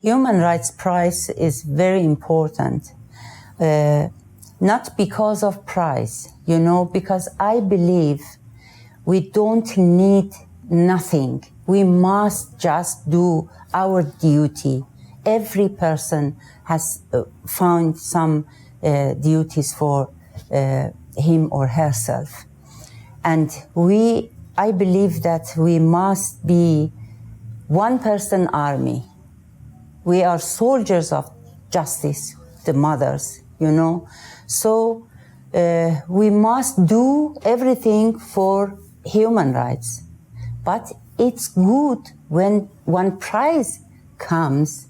Human Rights Prize is very important, not because of prize, because I believe we don't need nothing. We must just do our duty. Every person has found some duties for him or herself. And I believe that we must be one-person army. We are soldiers of justice, the mothers, So we must do everything for human rights. But it's good when one prize comes,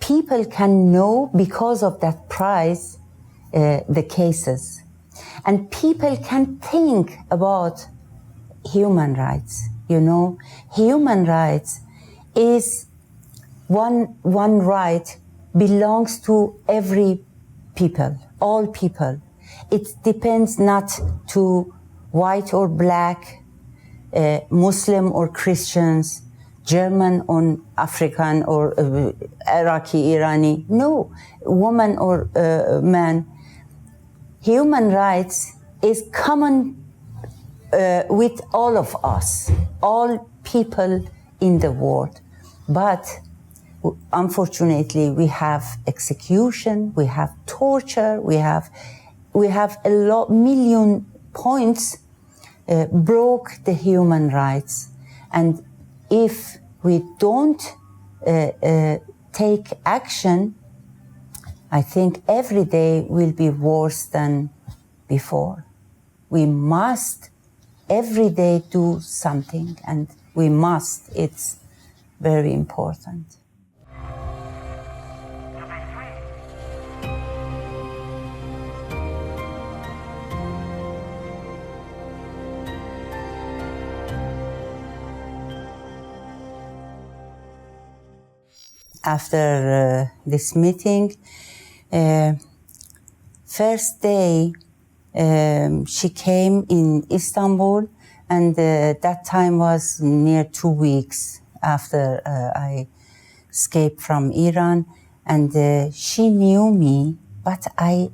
people can know because of that prize the cases. And people can think about human rights, Human rights is one right belongs to every people, all people. It depends not to white or black, Muslim or Christians, German or African or Iraqi, Irani. No, woman or man. Human rights is common with all of us, all people in the world. But unfortunately, we have execution, we have torture, we have million points broke the human rights. And if we don't take action, I think every day will be worse than before. We must every day do something, and we must. It's very important. After this meeting, first day she came in Istanbul, and that time was near 2 weeks after I escaped from Iran, and she knew me, but I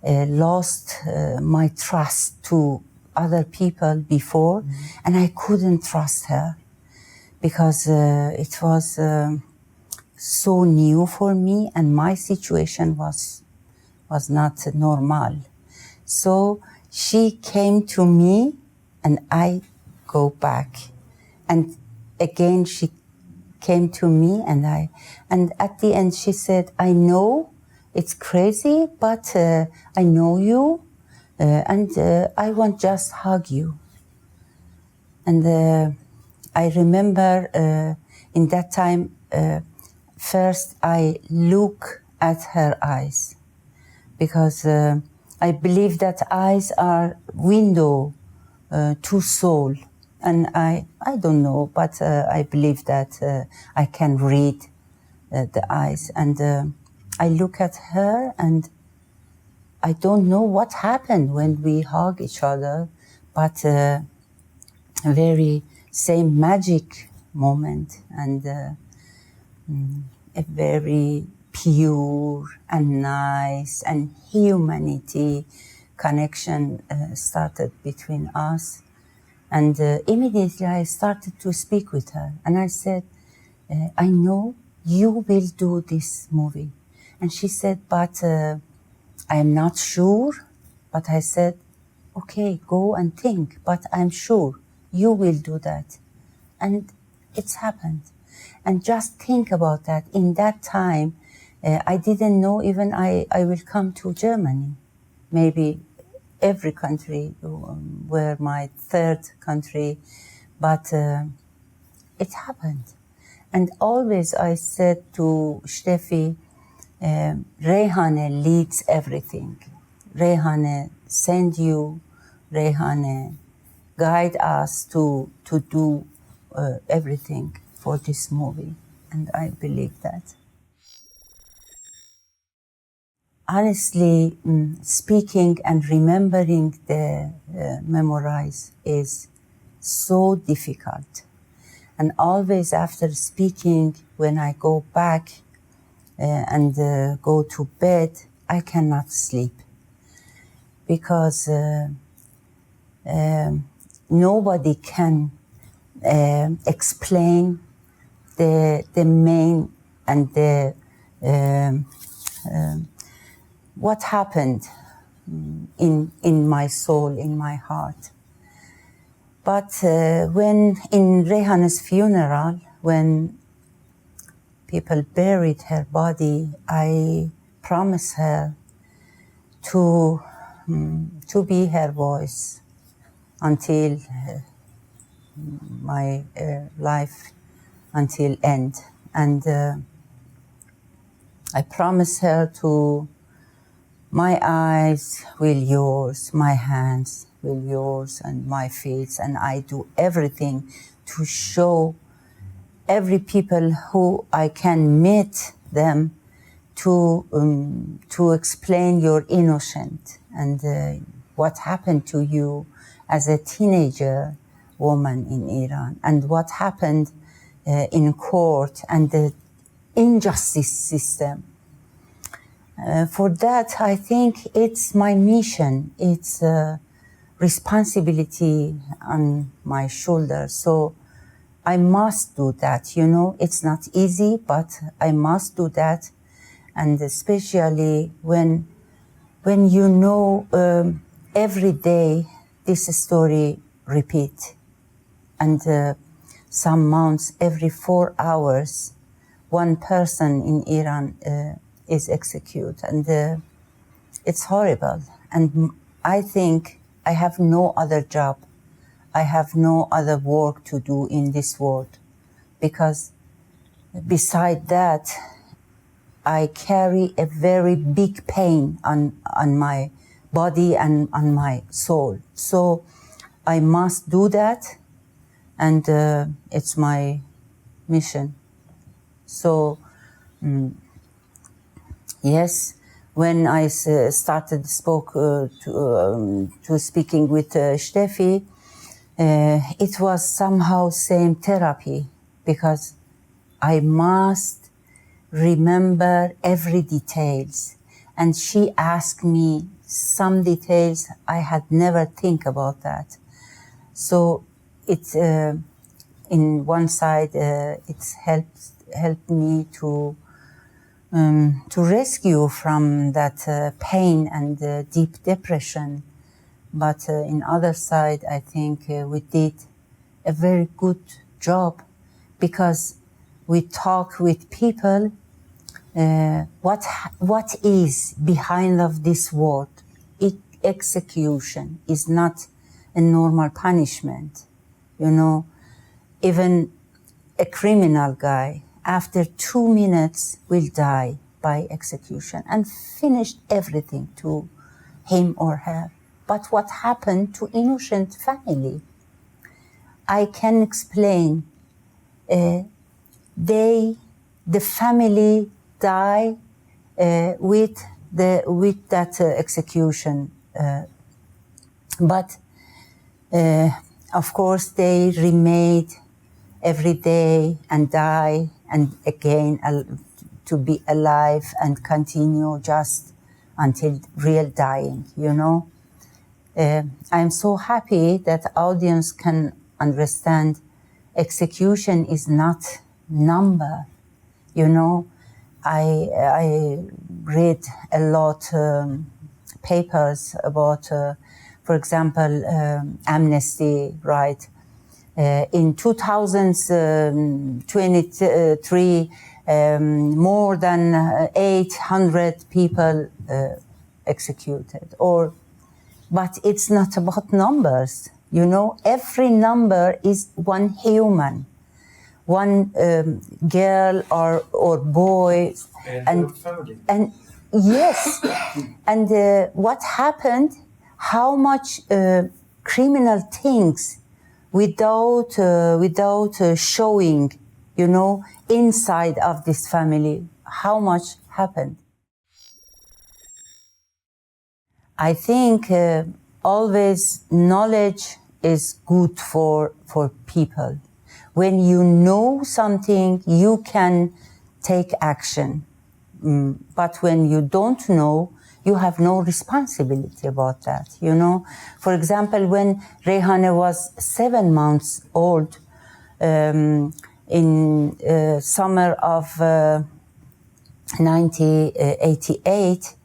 lost my trust to other people before, and I couldn't trust her because it was so new for me, and my situation was not normal. So she came to me, and I go back, and again she came to me, and at the end she said, "I know it's crazy, but I know you, and I want just hug you." And I remember in that time. First, I look at her eyes because I believe that eyes are window to soul, and I don't know, but I believe that I can read the eyes. And I look at her, and I don't know what happened when we hug each other, but a very same magic moment, and a very pure and nice and humanity connection started between us. And immediately I started to speak with her, and I said, I know you will do this movie. And she said, but I'm not sure. But I said, okay, go and think, but I'm sure you will do that. And it's happened. And just think about that. In that time, I didn't know even I will come to Germany. Maybe every country were my third country, but it happened. And always I said to Steffi, Rehane leads everything. Rehane send you, Rehane guide us to do everything for this movie, and I believe that. Honestly, speaking and remembering the memories is so difficult. And always after speaking, when I go back and go to bed, I cannot sleep because nobody can explain the main and the what happened in my soul, in my heart. But when in Rehan's funeral, when people buried her body, I promised her to be her voice until my life, until end. And I promised her to, my eyes will yours, my hands will yours, and my feet, and I do everything to show every people who I can meet them to explain your innocent and what happened to you as a teenager woman in Iran, and what happened in court and the injustice system. For that, I think it's my mission. It's a responsibility on my shoulders. So I must do that, you know. It's not easy, but I must do that. And especially when you know every day this story repeat. And some months, every 4 hours, one person in Iran is executed, and it's horrible. And I think I have no other job. I have no other work to do in this world, because beside that, I carry a very big pain on my body and on my soul. So I must do that, and it's my mission. So yes, when I started to speaking with Steffi, it was somehow same therapy, because I must remember every details. And she asked me some details I had never think about that. So it, in one side, it's helped me to rescue from that pain and deep depression. But in other side, I think we did a very good job, because we talk with people what is behind of this word. Execution is not a normal punishment. You know, even a criminal guy, after 2 minutes, will die by execution, and finished everything to him or her. But what happened to innocent family? I can explain. The family die with that execution, but of course they remain every day and die, and again to be alive and continue just until real dying, you know. I'm so happy that audience can understand execution is not number, you know. I read a lot papers about, for example, Amnesty, right? In 2023, more than 800 people executed. But it's not about numbers, you know. Every number is one human, one girl or boy, and yes, and what happened? How much criminal things without showing, you know, inside of this family, how much happened. I think always knowledge is good for people. when you know something, you can take action. But when you don't know, you have no responsibility about that, you know. For example, when Rehane was 7 months old, in summer of 1988,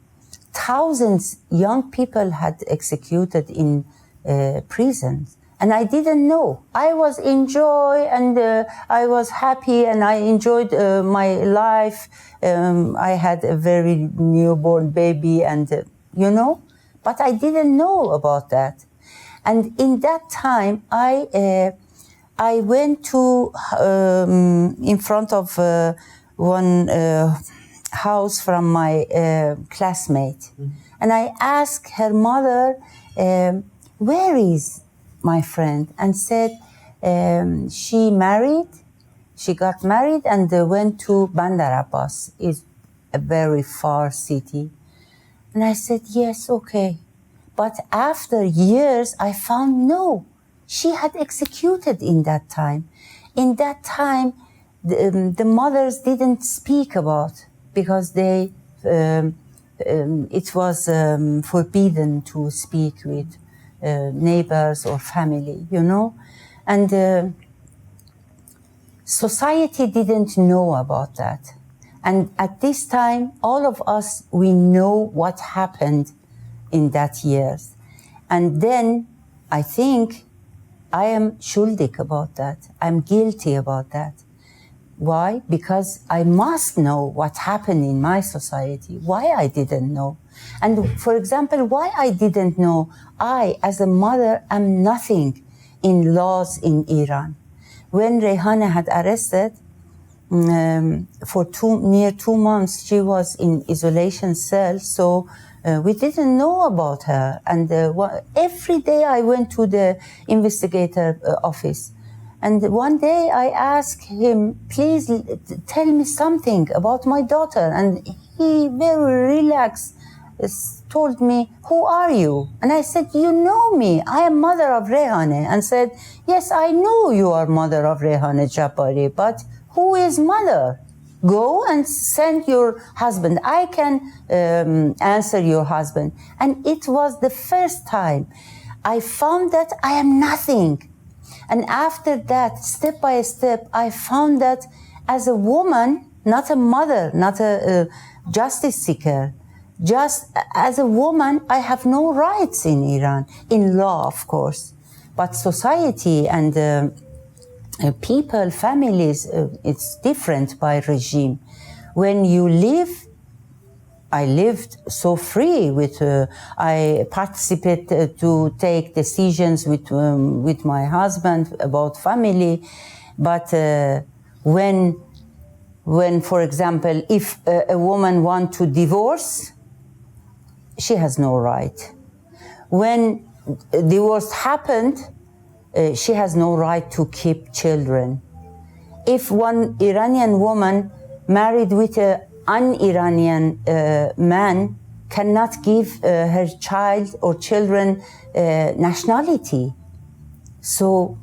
thousands young people had executed in prisons. And I didn't know. I was in joy and I was happy and I enjoyed my life. I had a very newborn baby and, you know, but I didn't know about that. And in that time, I went to, in front of one house from my classmate. And I asked her mother, where is my friend? And said, she got married and went to Bandar Abbas. It's a very far city. And I said, yes, okay. But after years, I found no, she had executed in that time. In that time, the mothers didn't speak about, because they, it was forbidden to speak with neighbors or family, you know. And society didn't know about that. And at this time, all of us, we know what happened in that years. And then I think I am schuldig about that. I'm guilty about that. Why? Because I must know what happened in my society, why I didn't know. And for example, why I didn't know, I, as a mother, am nothing in laws in Iran. When Rehane had arrested, for near 2 months, she was in isolation cell, so we didn't know about her. And every day I went to the investigator office. And one day I asked him, please tell me something about my daughter. And he very relaxed told me, who are you? And I said, you know me, I am mother of Rehane. And said, yes, I know you are mother of Rehane Jabari, but who is mother? Go and send your husband. I can answer your husband. And it was the first time I found that I am nothing. And after that, step by step, I found that as a woman, not a mother, not a justice seeker, just as a woman, I have no rights in Iran, in law, of course. But society and people, families, it's different by regime. When you live, I lived so free with, I participated to take decisions with my husband about family. But when, for example, if a woman wants to divorce, she has no right. When divorce happened, she has no right to keep children. If one Iranian woman married with an un-Iranian man cannot give her child or children nationality. So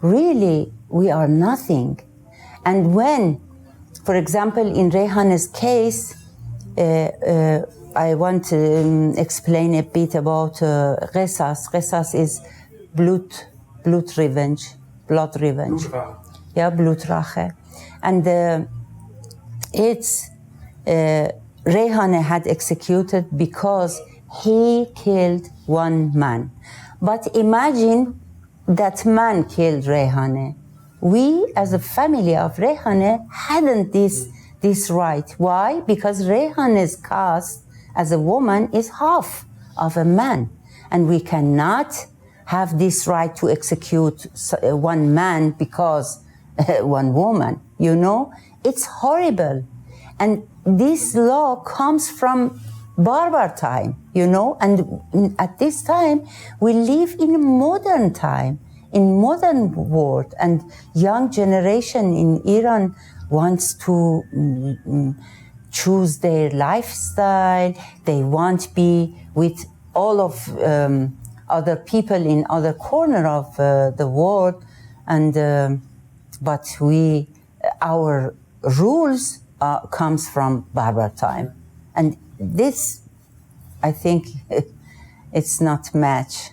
really, we are nothing. And when, for example, in Rehane's case, I want to explain a bit about Qisas. Qisas is blood revenge. Yeah, Blutrache. And it's Rehane had executed because he killed one man. But imagine that man killed Rehane. We, as a family of Rehane, hadn't this right. Why? Because Rehane's caste as a woman is half of a man. And we cannot have this right to execute one man because one woman, you know? It's horrible. And this law comes from barbar time, you know? And at this time, we live in a modern time, in modern world. And young generation in Iran wants to choose their lifestyle. They want to be with all of other people in other corner of the world. And but our rules comes from barbar time. And this, I think, it's not match